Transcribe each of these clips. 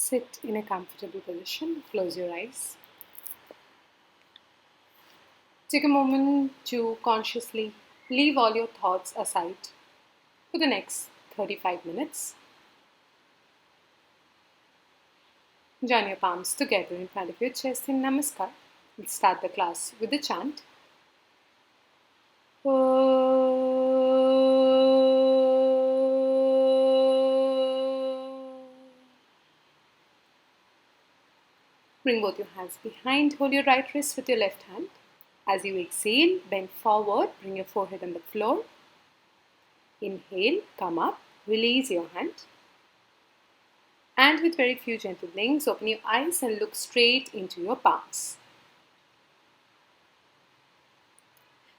Sit in a comfortable position, close your eyes. Take a moment to consciously leave all your thoughts aside for the next 35 minutes. Join your palms together in front of your chest in namaskar. We'll start the class with the chant. Bring both your hands behind. Hold your right wrist with your left hand. As you exhale, bend forward. Bring your forehead on the floor. Inhale, come up. Release your hand. And with very few gentle blinks, open your eyes and look straight into your palms.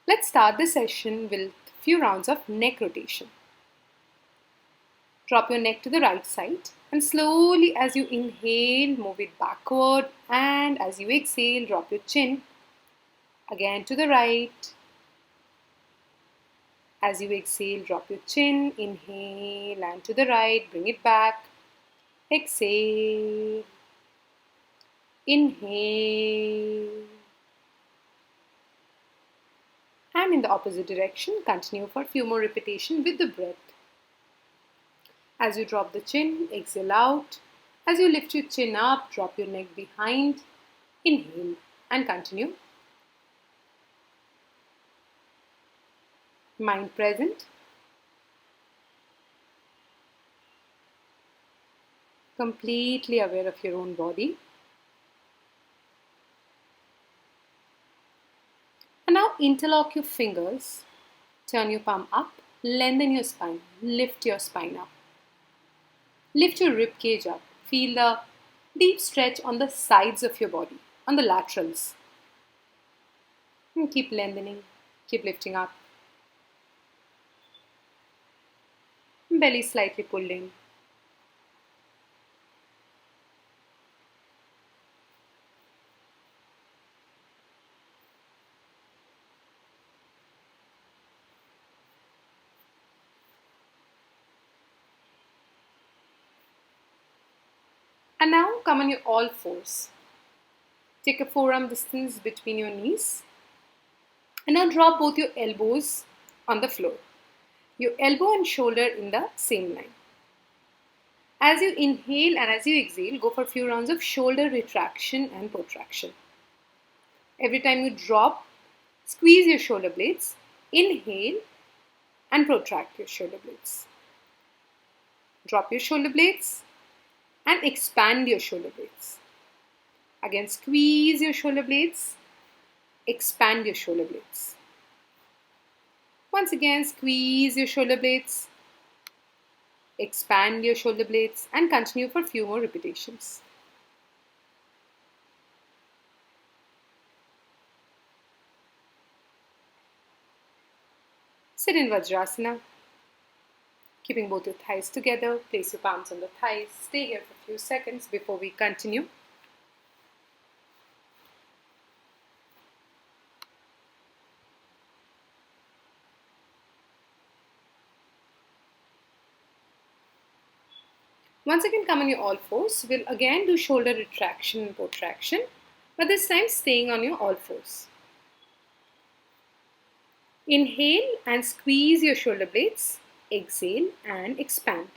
Let's start the session with a few rounds of neck rotation. Drop your neck to the right side and slowly as you inhale, move it backward, and as you exhale, drop your chin again to the right. As you exhale, drop your chin, inhale and to the right, bring it back. Exhale, inhale. And in the opposite direction, continue for a few more repetitions with the breath. As you drop the chin, exhale out. As you lift your chin up, drop your neck behind. Inhale and continue. Mind present. Completely aware of your own body. And now interlock your fingers. Turn your palm up. Lengthen your spine. Lift your spine up. Lift your rib cage up. Feel the deep stretch on the sides of your body, on the laterals. And keep lengthening. Keep lifting up. Belly slightly pulled in. And now come on your all fours. Take a forearm distance between your knees. And now drop both your elbows on the floor. Your elbow and shoulder in the same line. As you inhale and as you exhale, go for a few rounds of shoulder retraction and protraction. Every time you drop, squeeze your shoulder blades, inhale and protract your shoulder blades. Drop your shoulder blades and expand your shoulder blades. Again, squeeze your shoulder blades, expand your shoulder blades. Once again, squeeze your shoulder blades, expand your shoulder blades, and continue for a few more repetitions. Sit in Vajrasana. Keeping both your thighs together, place your palms on the thighs. Stay here for a few seconds before we continue. Once again, come on your all fours. We'll again do shoulder retraction and protraction, but this time staying on your all fours. Inhale and squeeze your shoulder blades. Exhale and expand.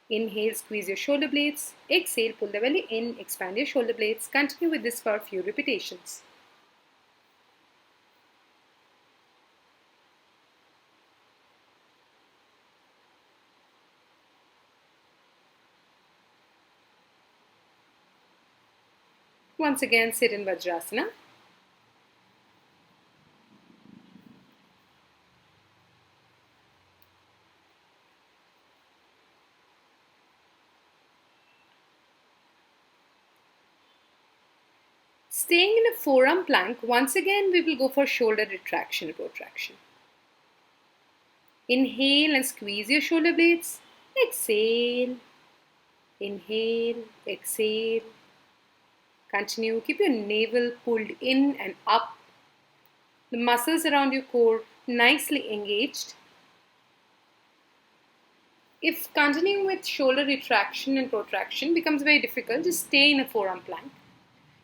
Inhale, squeeze your shoulder blades. Exhale, pull the belly in, expand your shoulder blades. Continue with this for a few repetitions. Once again, sit in Vajrasana. Staying in a forearm plank, once again we will go for shoulder retraction and protraction. Inhale and squeeze your shoulder blades. Exhale. Inhale, exhale. Continue. Keep your navel pulled in and up. The muscles around your core nicely engaged. If continuing with shoulder retraction and protraction becomes very difficult, just stay in a forearm plank.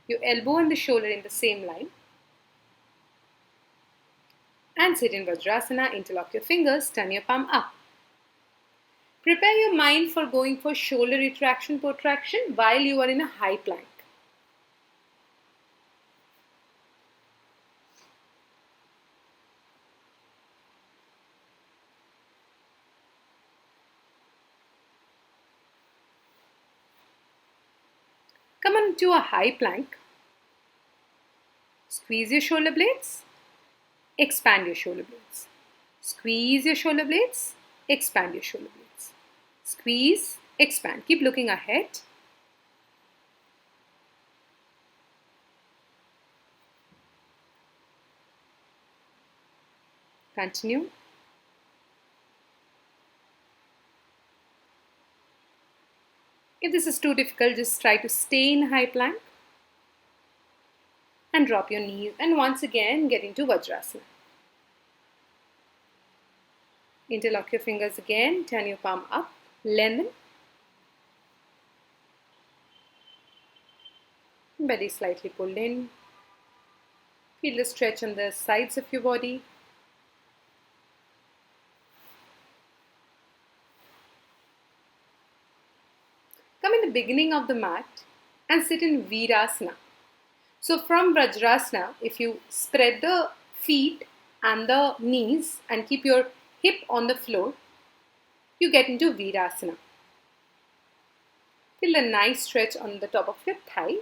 Your elbow and the shoulder in the same line. And sit in Vajrasana, interlock your fingers, turn your palm up. Prepare your mind for going for shoulder retraction, protraction while you are in a high plank. Come on to a high plank. Squeeze your shoulder blades. Expand your shoulder blades. Squeeze your shoulder blades. Expand your shoulder blades. Squeeze, expand. Keep looking ahead. Continue. If this is too difficult, just try to stay in high plank and drop your knees and once again get into Vajrasana. Interlock your fingers again, turn your palm up, lengthen. Belly slightly pulled in. Feel the stretch on the sides of your body. Come in the beginning of the mat and sit in Virasana. So from Vajrasana, if you spread the feet and the knees and keep your hip on the floor, you get into Virasana. Feel a nice stretch on the top of your thigh.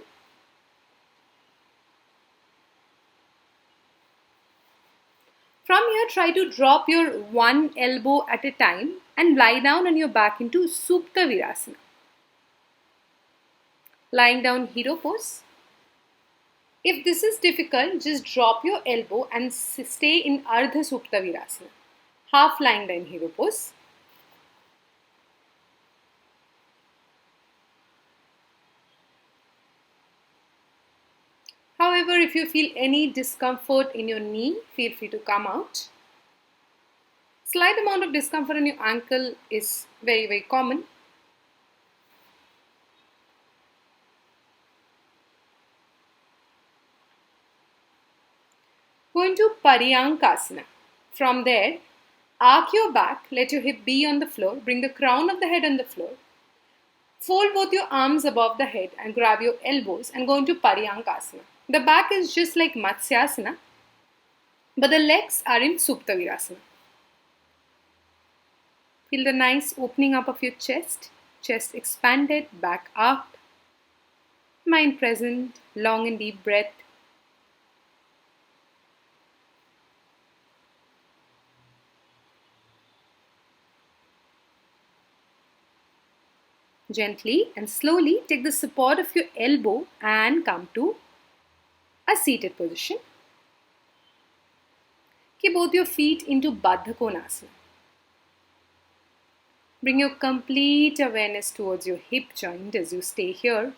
From here, try to drop your one elbow at a time and lie down on your back into Supta Virasana. Lying down, hero pose. If this is difficult, just drop your elbow and stay in Ardha Supta Virasana. Half lying down, hero pose. However, if you feel any discomfort in your knee, feel free to come out. Slight amount of discomfort in your ankle is very, very common. Go into Paryankasana. From there, arc your back, let your hip be on the floor, bring the crown of the head on the floor. Fold both your arms above the head and grab your elbows and go into Paryankasana. The back is just like Matsyasana, but the legs are in Supta Virasana. Feel the nice opening up of your chest expanded, back up. Mind present, long and deep breath. Gently and slowly take the support of your elbow and come to a seated position. Keep both your feet into Baddha Konasana. Bring your complete awareness towards your hip joint as you stay here,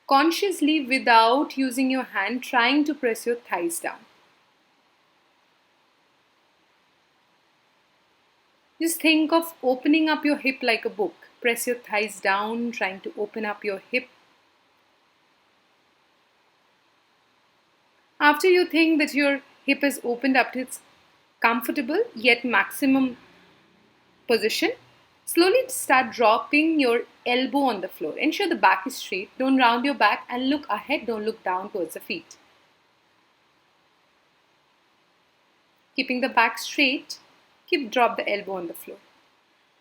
consciously without using your hand trying to press your thighs down. Just think of opening up your hip like a book. Press your thighs down, trying to open up your hip. After you think that your hip is opened up to its comfortable yet maximum position, slowly start dropping your elbow on the floor. Ensure the back is straight. Don't round your back and look ahead. Don't look down towards the feet. Keeping the back straight, drop the elbow on the floor.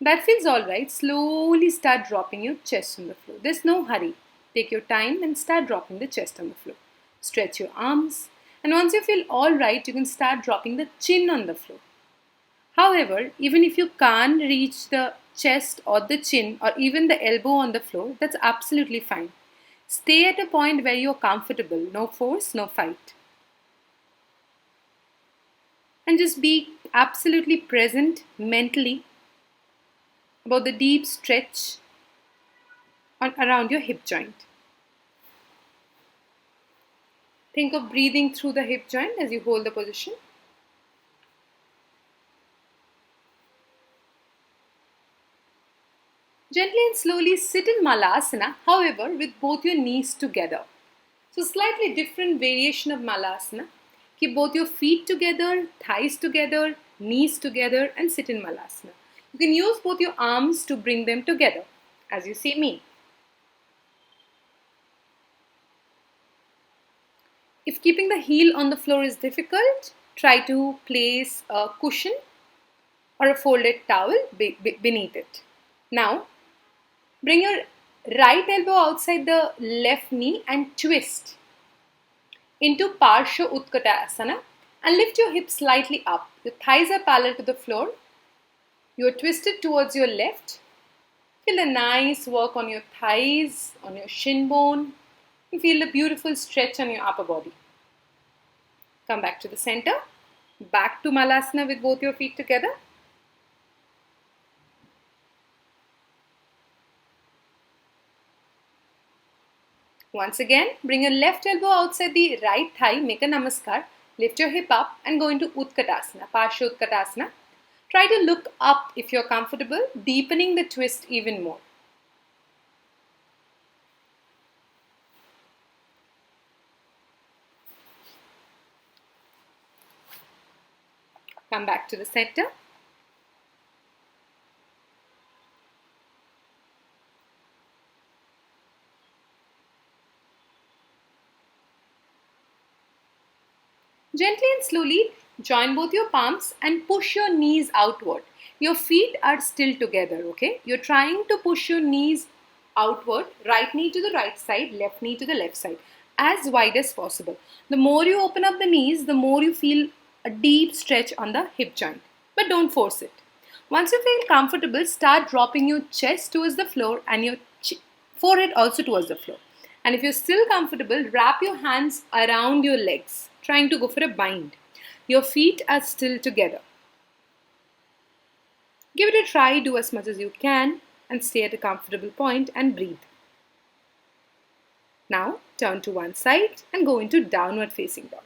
That feels alright. Slowly start dropping your chest on the floor. There's no hurry. Take your time and start dropping the chest on the floor. Stretch your arms. And once you feel alright, you can start dropping the chin on the floor. However, even if you can't reach the chest or the chin or even the elbow on the floor, that's absolutely fine. Stay at a point where you're comfortable. No force, no fight. And just be absolutely present mentally about the deep stretch around your hip joint. Think of breathing through the hip joint as you hold the position. Gently and slowly sit in Malasana, however, with both your knees together. So slightly different variation of Malasana. Keep both your feet together, thighs together, knees together and sit in Malasana. You can use both your arms to bring them together as you see me. If keeping the heel on the floor is difficult, try to place a cushion or a folded towel beneath it. Now, bring your right elbow outside the left knee and twist into Parsha Utkatasana and lift your hips slightly up. Your thighs are parallel to the floor. You are twisted towards your left. Feel the nice work on your thighs, on your shin bone. You feel the beautiful stretch on your upper body. Come back to the center. Back to Malasana with both your feet together. Once again, bring your left elbow outside the right thigh, make a namaskar, lift your hip up and go into Utkatasana, Parsha Utkatasana. Try to look up if you're comfortable, deepening the twist even more. Come back to the center. Gently and slowly join both your palms and push your knees outward. Your feet are still together, okay? You're trying to push your knees outward, right knee to the right side, left knee to the left side, as wide as possible. The more you open up the knees, the more you feel a deep stretch on the hip joint. But don't force it. Once you feel comfortable, start dropping your chest towards the floor and your forehead also towards the floor. And if you're still comfortable, wrap your hands around your legs, trying to go for a bind. Your feet are still together. Give it a try, do as much as you can, and stay at a comfortable point and breathe. Now turn to one side and go into downward facing dog.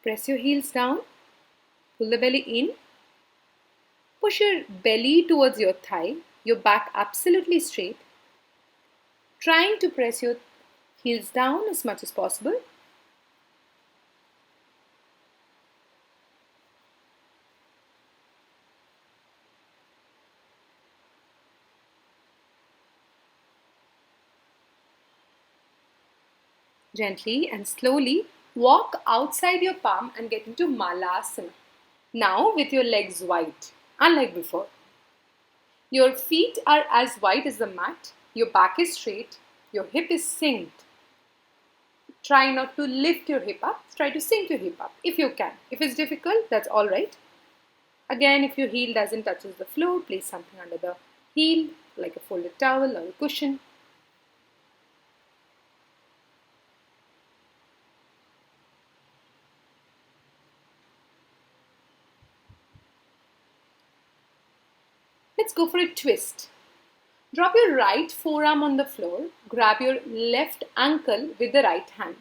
Press your heels down, pull the belly in, push your belly towards your thigh, your back absolutely straight, trying to press your heels down as much as possible. Gently and slowly walk outside your palm and get into Malasana. Now with your legs wide, unlike before. Your feet are as wide as the mat, your back is straight, your hip is synced. Try not to lift your hip up, try to sink your hip up if you can. If it's difficult, that's alright. Again, if your heel doesn't touch the floor, place something under the heel like a folded towel or a cushion. Let's go for a twist. Drop your right forearm on the floor. Grab your left ankle with the right hand.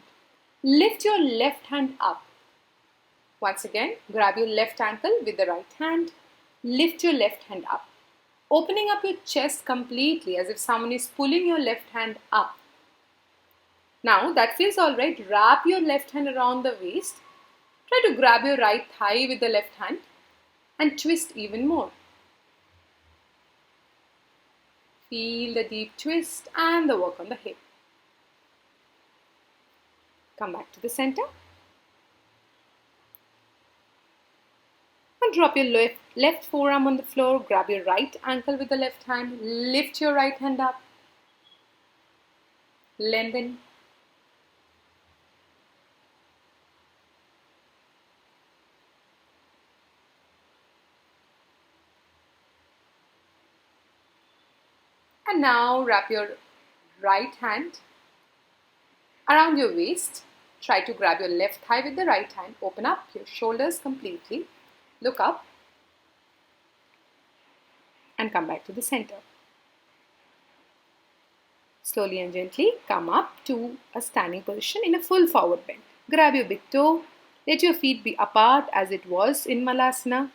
Lift your left hand up. Once again, grab your left ankle with the right hand. Lift your left hand up. Opening up your chest completely as if someone is pulling your left hand up. Now that feels alright. Wrap your left hand around the waist. Try to grab your right thigh with the left hand and twist even more. Feel the deep twist and the work on the hip. Come back to the center. And drop your left forearm on the floor. Grab your right ankle with the left hand. Lift your right hand up. Lengthen. And now wrap your right hand around your waist. Try to grab your left thigh with the right hand. Open up your shoulders completely. Look up. And come back to the center. Slowly and gently come up to a standing position in a full forward bend. Grab your big toe. Let your feet be apart as it was in Malasana.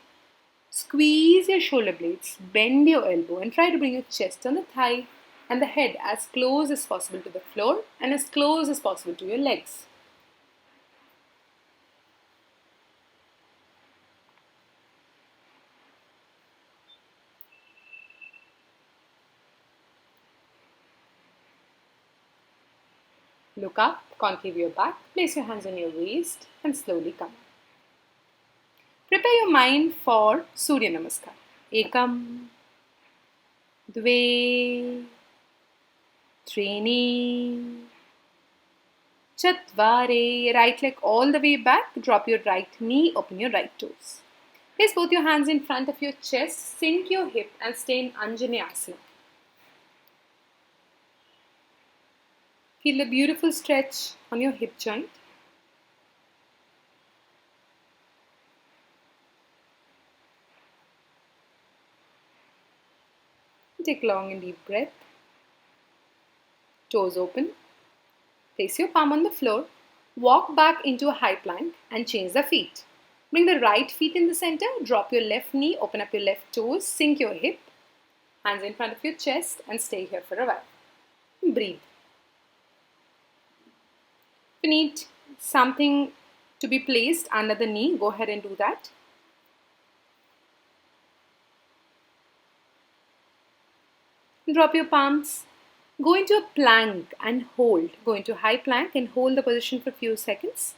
Squeeze your shoulder blades, bend your elbow, and try to bring your chest on the thigh and the head as close as possible to the floor and as close as possible to your legs. Look up, concave your back, place your hands on your waist, and slowly come up. Prepare your mind for Surya Namaskar. Ekam, Dve, Trini, Chatvare. Right leg all the way back. Drop your right knee. Open your right toes. Place both your hands in front of your chest. Sink your hip and stay in Anjaneyasana. Feel a beautiful stretch on your hip joint. Take long and deep breath. Toes open. Place your palm on the floor. Walk back into a high plank and change the feet. Bring the right feet in the center. Drop your left knee. Open up your left toes. Sink your hip. Hands in front of your chest and stay here for a while. Breathe. If you need something to be placed under the knee, go ahead and do that. Drop your palms. Go into a plank and hold. Go into high plank and hold the position for a few seconds.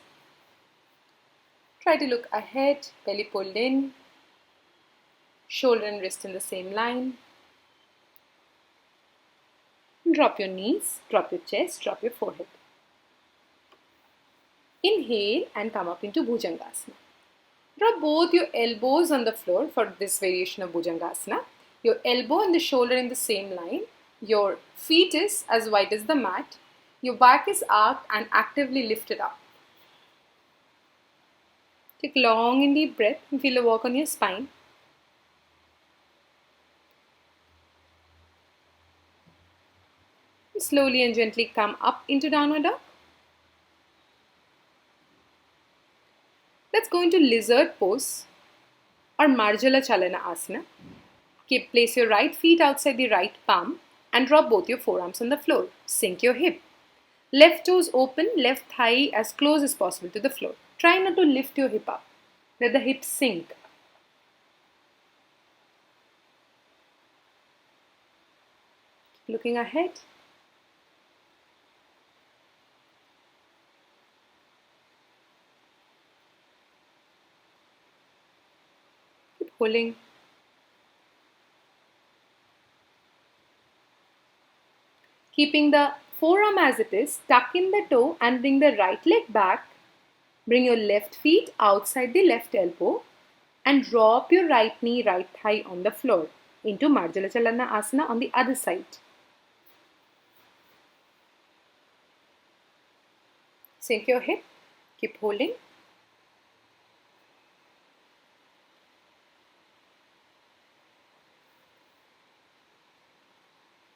Try to look ahead, belly pulled in, shoulder and wrist in the same line. Drop your knees, drop your chest, drop your forehead. Inhale and come up into Bhujangasana. Drop both your elbows on the floor for this variation of Bhujangasana. Your elbow and the shoulder in the same line. Your feet is as wide as the mat. Your back is arched and actively lifted up. Take long and deep breath and feel a walk on your spine. Slowly and gently come up into downward dog. Let's go into lizard pose or Marjala Chalana Asana. Place your right feet outside the right palm and drop both your forearms on the floor. Sink your hip. Left toes open, left thigh as close as possible to the floor. Try not to lift your hip up. Let the hips sink. Looking ahead. Keep holding. Keeping the forearm as it is, tuck in the toe and bring the right leg back. Bring your left feet outside the left elbow and drop your right knee, right thigh on the floor into Marjala Chalana Asana on the other side. Sink your hip, keep holding.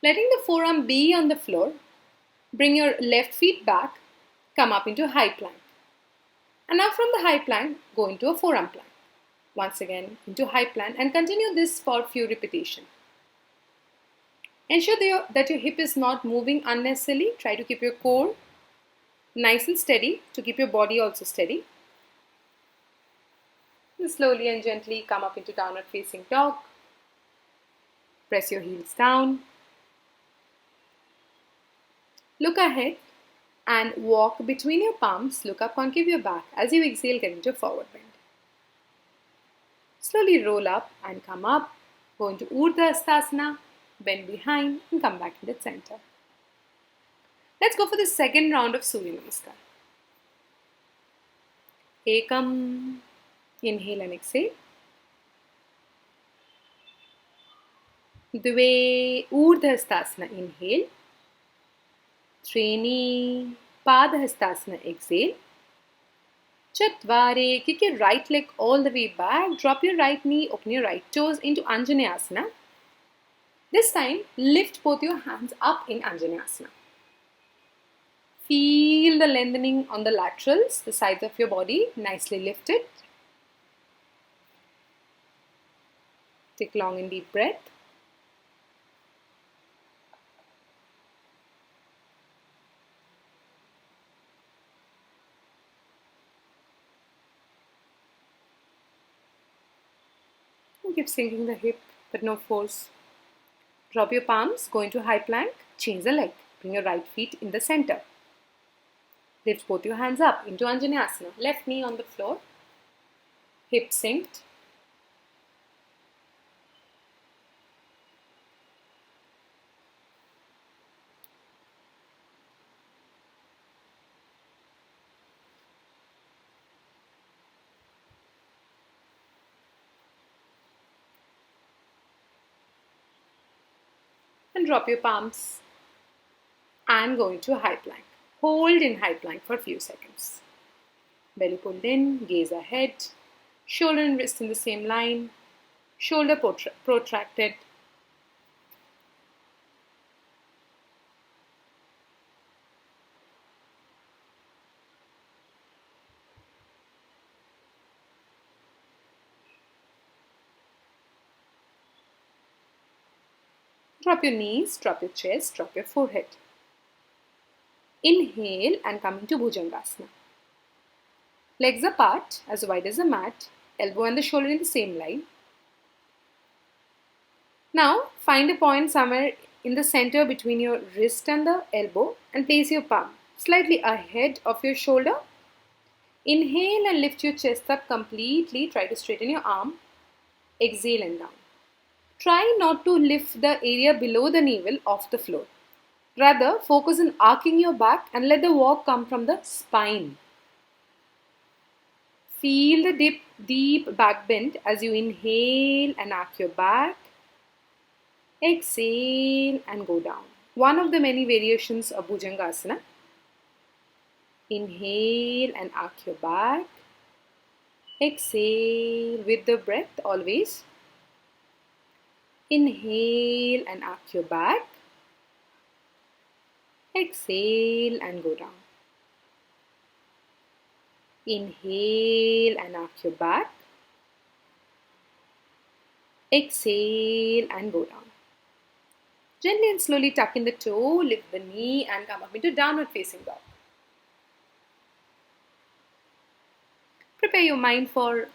Letting the forearm be on the floor, bring your left feet back, come up into high plank. And now from the high plank, go into a forearm plank. Once again into high plank and continue this for a few repetitions. Ensure that your hip is not moving unnecessarily. Try to keep your core nice and steady to keep your body also steady. And slowly and gently come up into downward facing dog. Press your heels down. Look ahead and walk between your palms. Look up, concave your back. As you exhale, get into forward bend. Slowly roll up and come up. Go into Urdhva Hastasana. Bend behind and come back in the center. Let's go for the second round of Surya Namaskar. Ekam. Inhale and exhale. Dve. Urdhva Hastasana. Inhale. Trini. Pada Hastasana. Exhale. Chatvare. Kick your right leg all the way back. Drop your right knee. Open your right toes into Anjaneyasana. This time, lift both your hands up in Anjaneyasana. Feel the lengthening on the laterals, the sides of your body, nicely lifted. Take long and deep breath. And keep sinking the hip, but no force. Drop your palms, go into high plank, change the leg. Bring your right feet in the center. Lift both your hands up into Anjaneyasana. Left knee on the floor, hip synced. And drop your palms and go into high plank. Hold in high plank for a few seconds. Belly pulled in, gaze ahead, shoulder and wrist in the same line, shoulder protracted. Drop your knees, drop your chest, drop your forehead. Inhale and come into Bhujangasana. Legs apart, as wide as the mat, elbow and the shoulder in the same line. Now, find a point somewhere in the center between your wrist and the elbow and place your palm slightly ahead of your shoulder. Inhale and lift your chest up completely. Try to straighten your arm. Exhale and down. Try not to lift the area below the navel off the floor. Rather, focus on arcing your back and let the walk come from the spine. Feel the deep back bend as you inhale and arc your back. Exhale and go down. One of the many variations of Bhujangasana. Inhale and arc your back. Exhale with the breath always. Inhale and arc your back. Exhale and go down. Inhale and arc your back. Exhale and go down. Gently and slowly tuck in the toe, lift the knee and come up into downward facing dog. Prepare your mind for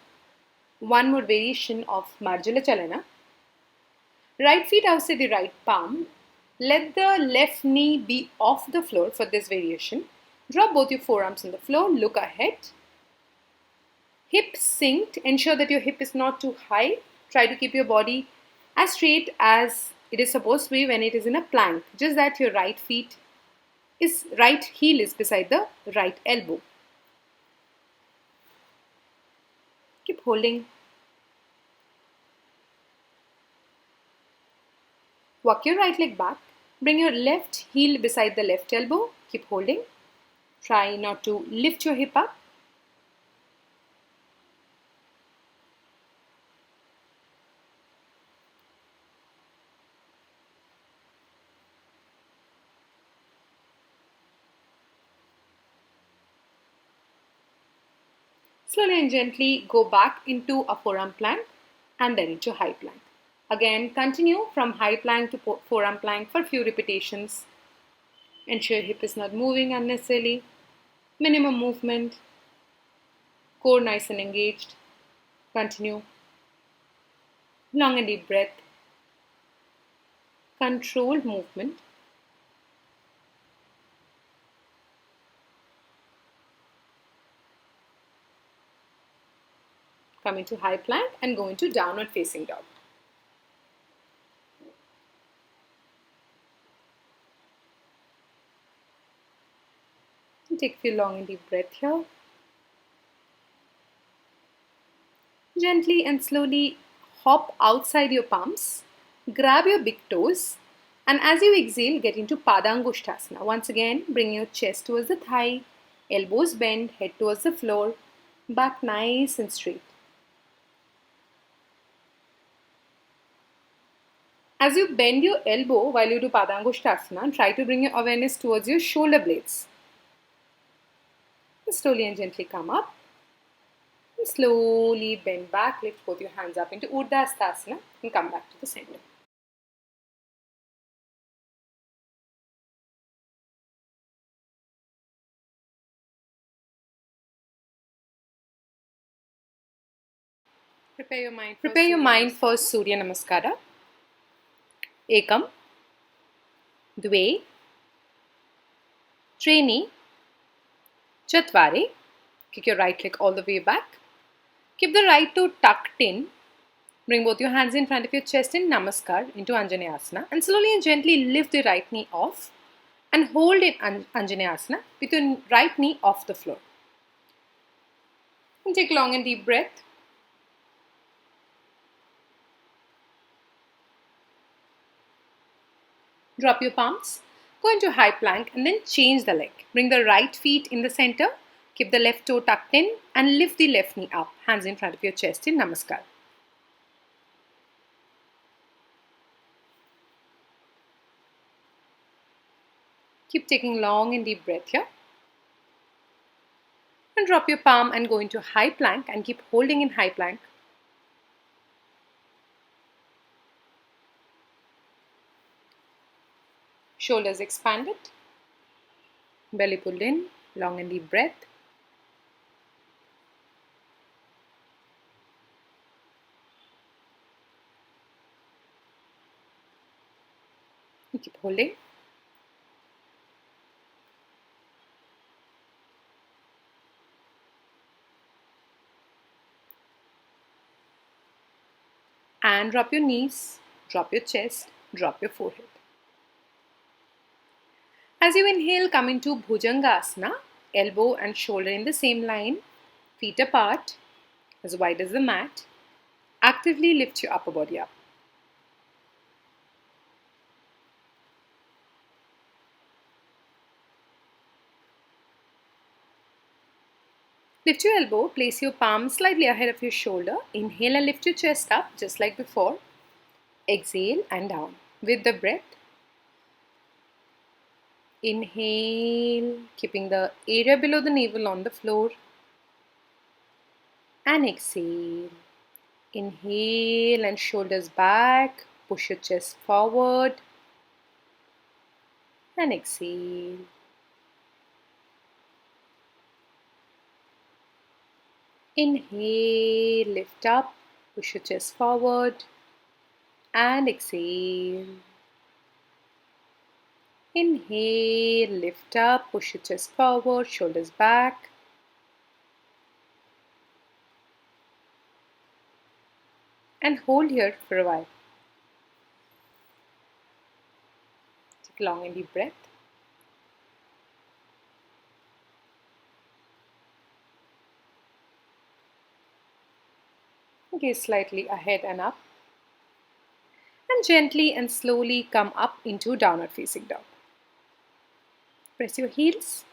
one more variation of Marjala Chalana. Right feet outside the right palm. Let the left knee be off the floor for this variation. Drop both your forearms on the floor. Look ahead. Hip synced. Ensure that your hip is not too high. Try to keep your body as straight as it is supposed to be when it is in a plank. Just that your right heel is beside the right elbow. Keep holding. Walk your right leg back. Bring your left heel beside the left elbow. Keep holding. Try not to lift your hip up. Slowly and gently go back into a forearm plank and then into high plank. Again, continue from high plank to forearm plank for a few repetitions. Ensure hip is not moving unnecessarily. Minimum movement. Core nice and engaged. Continue. Long and deep breath. Controlled movement. Come into high plank and go into downward facing dog. And take a few long and deep breath here. Gently and slowly hop outside your palms. Grab your big toes. And as you exhale, get into Padangushtasana. Once again, bring your chest towards the thigh. Elbows bend, head towards the floor. Back nice and straight. As you bend your elbow while you do Padangushtasana, try to bring your awareness towards your shoulder blades. And slowly and gently come up. And slowly bend back, lift both your hands up into Urdhva and come back to the center. Prepare your mind for Surya namaskara. Ekam, Dve, Treni, Chatvari. Kick your right leg all the way back. Keep the right toe tucked in. Bring both your hands in front of your chest in Namaskar into Anjaneyasana and slowly and gently lift the right knee off and hold in Anjaneyasana with your right knee off the floor. And take a long and deep breath. Drop your palms. Go into high plank and then change the leg. Bring the right feet in the center. Keep the left toe tucked in and lift the left knee up. Hands in front of your chest in Namaskar. Keep taking long and deep breath here. And drop your palm and go into high plank and keep holding in high plank. Shoulders expanded. Belly pulled in. Long and deep breath. You keep holding. And drop your knees, drop your chest, drop your forehead. As you inhale, come into Bhujangasana, elbow and shoulder in the same line, feet apart, as wide as the mat. Actively lift your upper body up. Lift your elbow, place your palm slightly ahead of your shoulder. Inhale and lift your chest up just like before. Exhale and down. With the breath, inhale, keeping the area below the navel on the floor. And exhale. Inhale and shoulders back. Push your chest forward. And exhale. Inhale, lift up, push your chest forward. And exhale. Inhale, lift up, push your chest forward, shoulders back. And hold here for a while. Take a long and deep breath. Gaze slightly ahead and up. And gently and slowly come up into downward facing dog. Press your heels.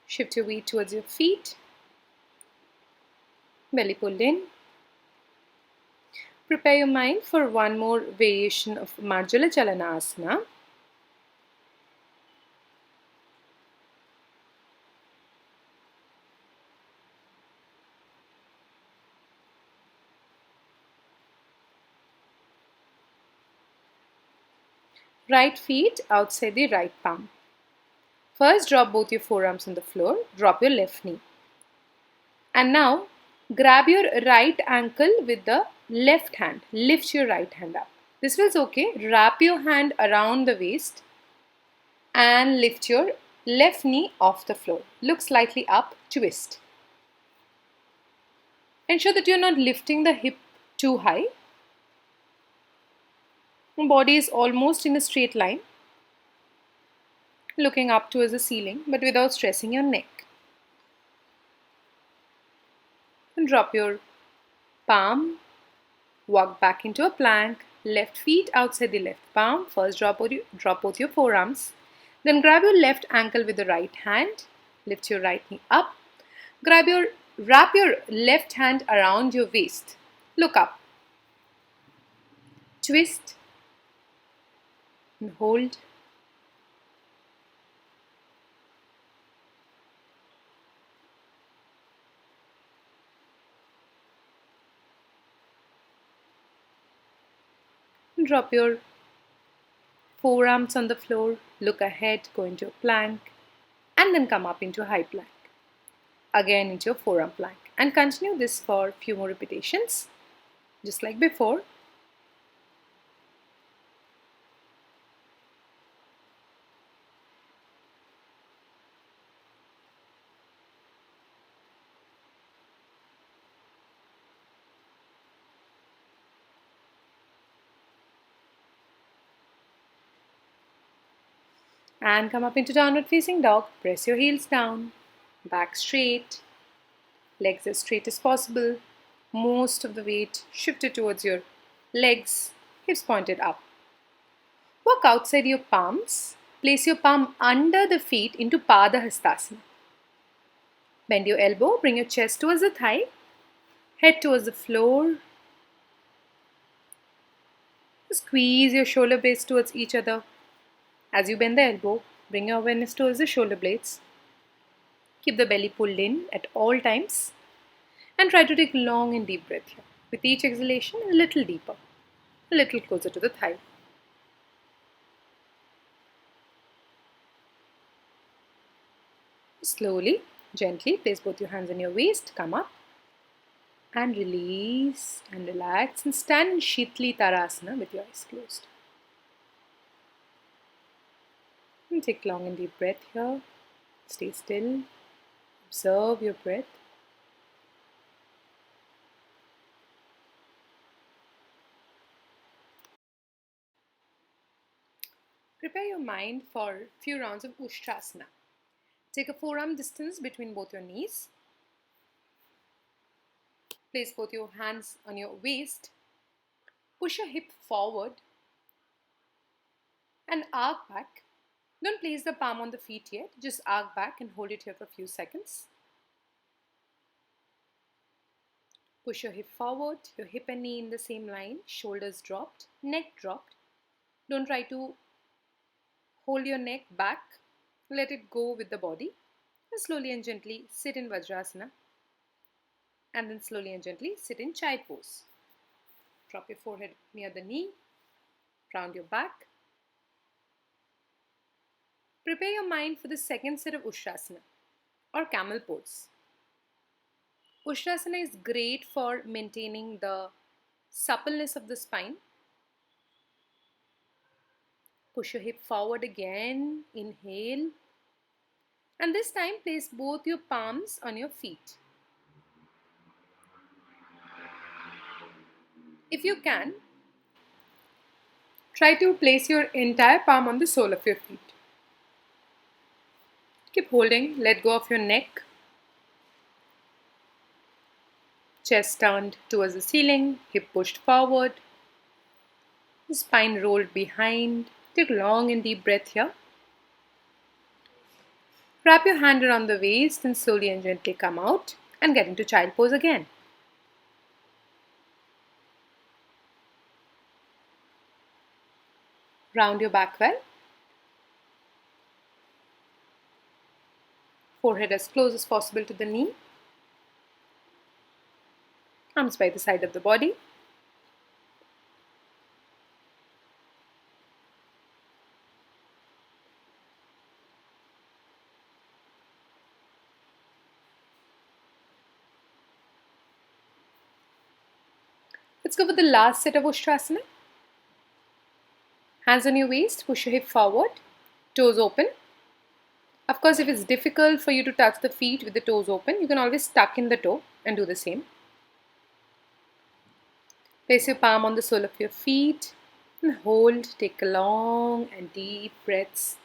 Shift your weight towards your feet. Belly pulled in. Prepare your mind for one more variation of Marjala Chalana Asana. Right feet outside the right palm. First, drop both your forearms on the floor. Drop your left knee. And now, grab your right ankle with the left hand. Lift your right hand up. This feels okay. Wrap your hand around the waist and lift your left knee off the floor. Look slightly up. Twist. Ensure that you're not lifting the hip too high. The body is almost in a straight line, looking up towards the ceiling, but without stressing your neck. And drop your palm, walk back into a plank, left feet outside the left palm. First drop both your forearms. Then grab your left ankle with the right hand, lift your right knee up. Wrap your left hand around your waist. Look up. Twist and hold. Drop your forearms on the floor, look ahead, go into a plank, and then come up into a high plank. Again into a forearm plank. And continue this for a few more repetitions, just like before. And come up into downward facing dog. Press your heels down, back straight, legs as straight as possible. Most of the weight shifted towards your legs, hips pointed up. Walk outside your palms. Place your palm under the feet into Padahastasana. Bend your elbow, bring your chest towards the thigh, head towards the floor. Squeeze your shoulder blades towards each other. As you bend the elbow, bring your awareness towards the shoulder blades. Keep the belly pulled in at all times and try to take long and deep breath here. With each exhalation, a little deeper, a little closer to the thigh. Slowly, gently place both your hands on your waist, come up and release and relax and stand in Shitli Tarasana with your eyes closed. And take long and deep breath here. Stay still. Observe your breath. Prepare your mind for a few rounds of Ushtrasana. Take a forearm distance between both your knees. Place both your hands on your waist. Push your hip forward and arc back. Don't place the palm on the feet yet. Just arc back and hold it here for a few seconds. Push your hip forward, your hip and knee in the same line, shoulders dropped, neck dropped. Don't try to hold your neck back. Let it go with the body. And slowly and gently sit in Vajrasana. And then slowly and gently sit in child pose. Drop your forehead near the knee. Round your back. Prepare your mind for the second set of Ushtrasana or camel pose. Ushtrasana is great for maintaining the suppleness of the spine. Push your hip forward again. Inhale. And this time place both your palms on your feet. If you can, try to place your entire palm on the sole of your feet. Keep holding, let go of your neck. Chest turned towards the ceiling, hip pushed forward. Spine rolled behind. Take long and deep breath here. Wrap your hand around the waist and slowly and gently come out and get into child pose again. Round your back well. Forehead as close as possible to the knee. Arms by the side of the body. Let's go for the last set of Ushtrasana. Hands on your waist, push your hip forward, toes open. Of course, if it's difficult for you to touch the feet with the toes open, you can always tuck in the toe and do the same. Place your palm on the sole of your feet and hold. Take long and deep breaths.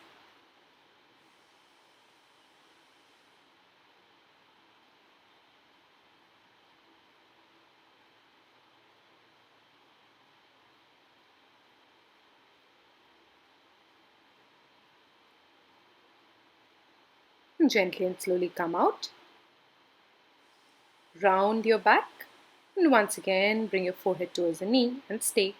And gently and slowly come out. Round your back. And once again, bring your forehead towards the knee and stay.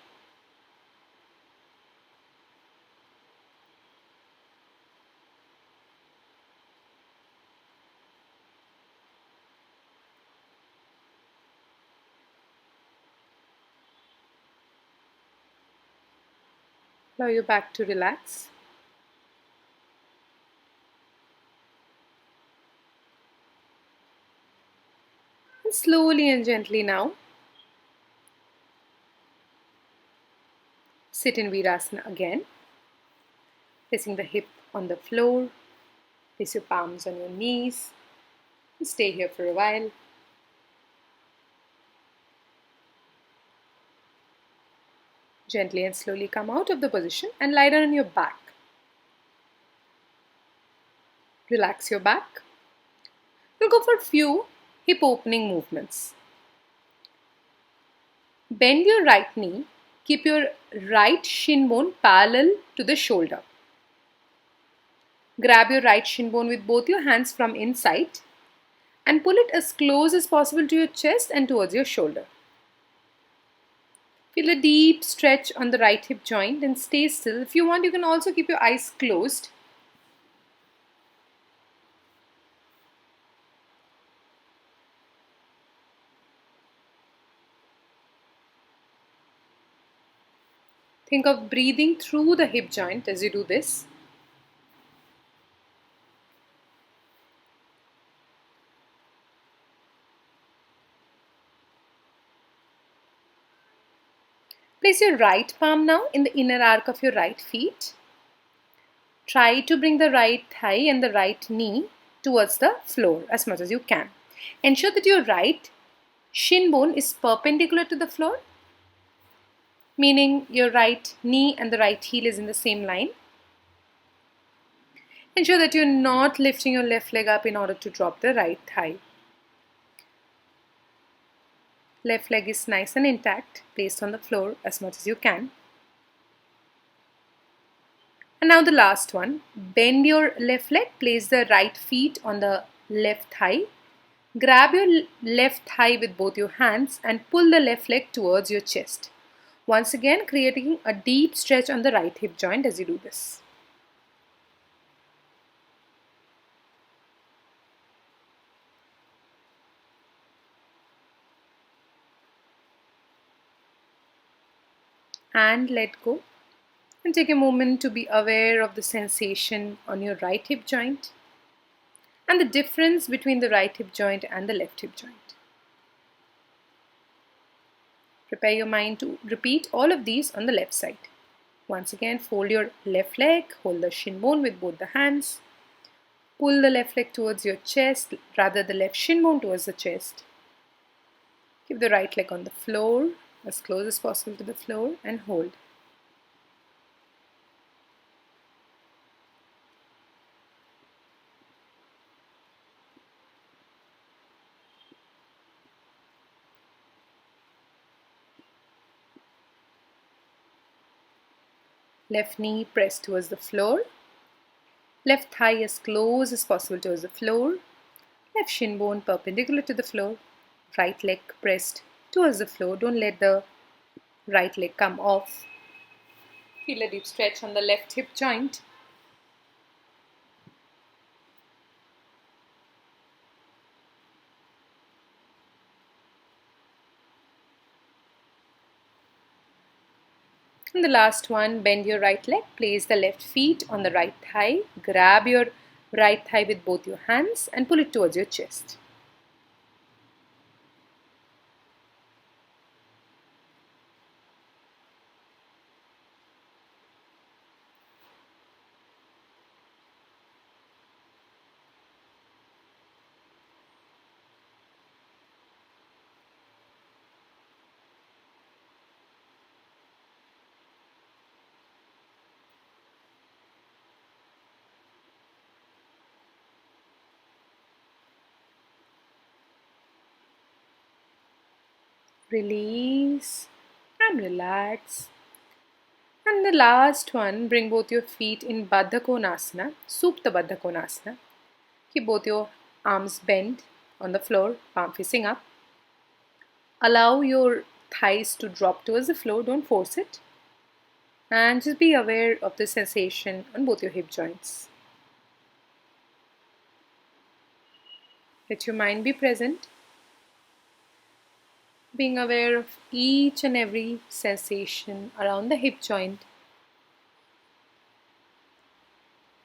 Allow your back to relax. And slowly and gently now, sit in Virasana again, placing the hip on the floor. Place your palms on your knees. And stay here for a while. Gently and slowly come out of the position and lie down on your back. Relax your back. We'll go for a few hip opening movements. Bend your right knee. Keep your right shin bone parallel to the shoulder. Grab your right shin bone with both your hands from inside and pull it as close as possible to your chest and towards your shoulder. Feel a deep stretch on the right hip joint and stay still. If you want, you can also keep your eyes closed. Think of breathing through the hip joint as you do this. Place your right palm now in the inner arc of your right feet. Try to bring the right thigh and the right knee towards the floor as much as you can. Ensure that your right shin bone is perpendicular to the floor, meaning your right knee and the right heel is in the same line. Ensure that you're not lifting your left leg up in order to drop the right thigh. Left leg is nice and intact, placed on the floor as much as you can. And now the last one. Bend your left leg, place the right feet on the left thigh. Grab your left thigh with both your hands and pull the left leg towards your chest. Once again, creating a deep stretch on the right hip joint as you do this. And let go. And take a moment to be aware of the sensation on your right hip joint and the difference between the right hip joint and the left hip joint. Prepare your mind to repeat all of these on the left side. Once again, fold your left leg, hold the shin bone with both the hands. Pull the left leg towards your chest, rather the left shin bone towards the chest. Keep the right leg on the floor, as close as possible to the floor, and hold. Left knee pressed towards the floor. Left thigh as close as possible towards the floor. Left shin bone perpendicular to the floor. Right leg pressed towards the floor. Don't let the right leg come off. Feel a deep stretch on the left hip joint. And the last one, bend your right leg, place the left feet on the right thigh, grab your right thigh with both your hands and pull it towards your chest. Release and relax. And the last one, bring both your feet in Baddha Konasana, Supta Baddha Konasana. Keep both your arms bent on the floor, palm facing up. Allow your thighs to drop towards the floor, don't force it. And just be aware of the sensation on both your hip joints. Let your mind be present, being aware of each and every sensation around the hip joint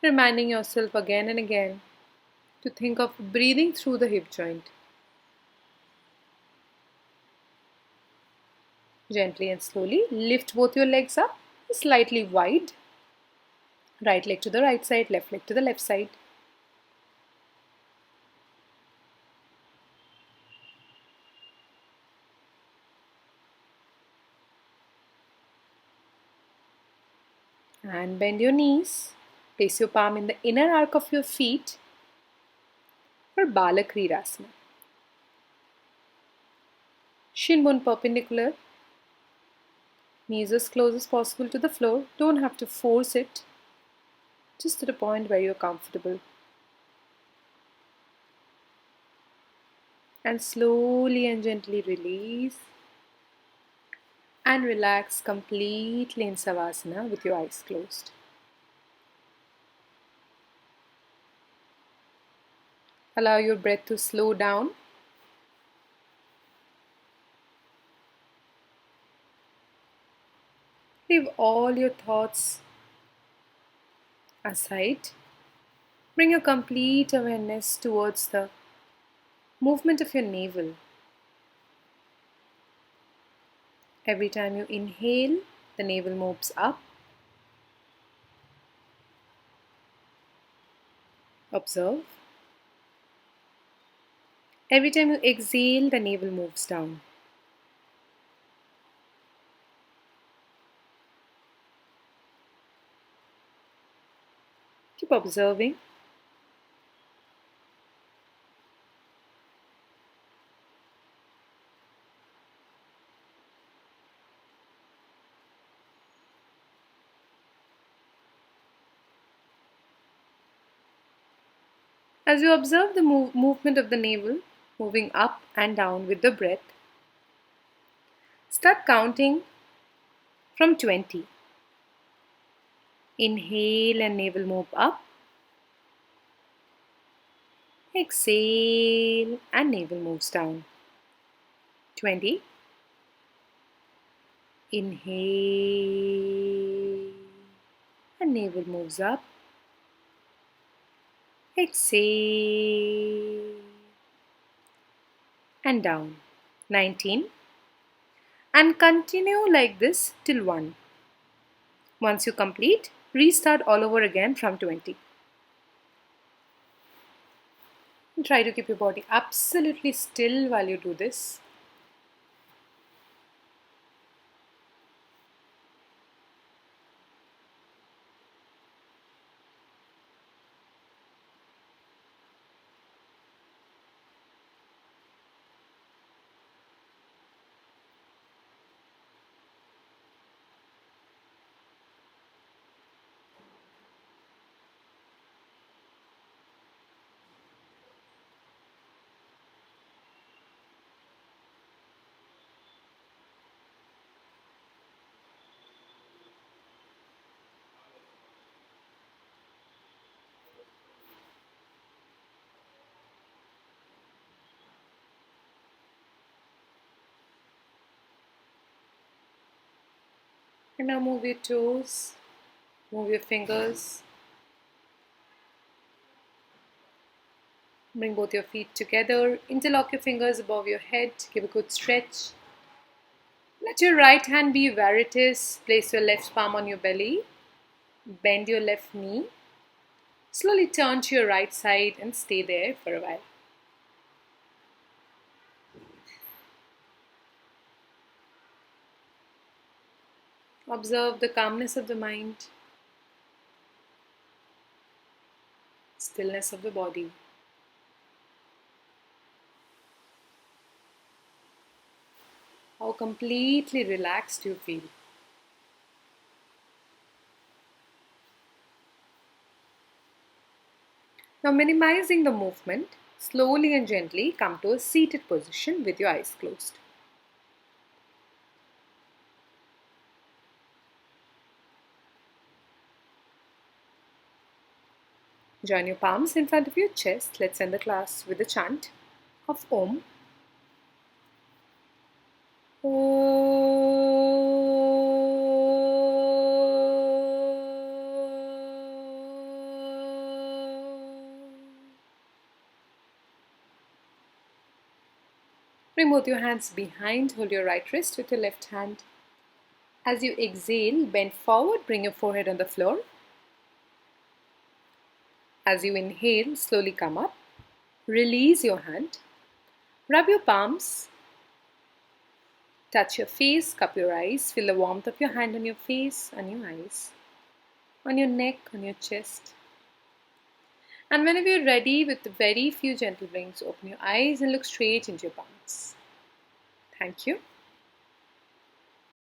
reminding yourself again and again to think of breathing through the hip joint. Gently and slowly lift both your legs up, slightly wide. Right leg to the right side, left leg to the left side. And bend your knees. Place your palm in the inner arc of your feet for Balakrirasana. Shin bone perpendicular. Knees as close as possible to the floor. Don't have to force it. Just to the point where you're comfortable. And slowly and gently release. And relax completely in Savasana with your eyes closed. Allow your breath to slow down. Leave all your thoughts aside. Bring your complete awareness towards the movement of your navel. Every time you inhale, the navel moves up. Observe. Every time you exhale, the navel moves down. Keep observing. As you observe the movement of the navel moving up and down with the breath, start counting from 20. Inhale and navel move up. Exhale and navel moves down. 20. Inhale and navel moves up. Exhale and down. 19. And continue like this till 1. Once you complete, restart all over again from 20. And try to keep your body absolutely still while you do this. And now move your toes, move your fingers. Bring both your feet together, interlock your fingers above your head, give a good stretch. Let your right hand be where it is. Place your left palm on your belly. Bend your left knee. Slowly turn to your right side and stay there for a while. Observe the calmness of the mind, stillness of the body. How completely relaxed you feel. Now, minimizing the movement, slowly and gently come to a seated position with your eyes closed. Join your palms in front of your chest. Let's end the class with a chant of Om. Bring both your hands behind, hold your right wrist with your left hand. As you exhale, bend forward, bring your forehead on the floor. As you inhale, slowly come up. Release your hand. Rub your palms. Touch your face, cup your eyes. Feel the warmth of your hand on your face and your eyes, on your neck, on your chest. And whenever you're ready, with very few gentle blinks, open your eyes and look straight into your palms. Thank you.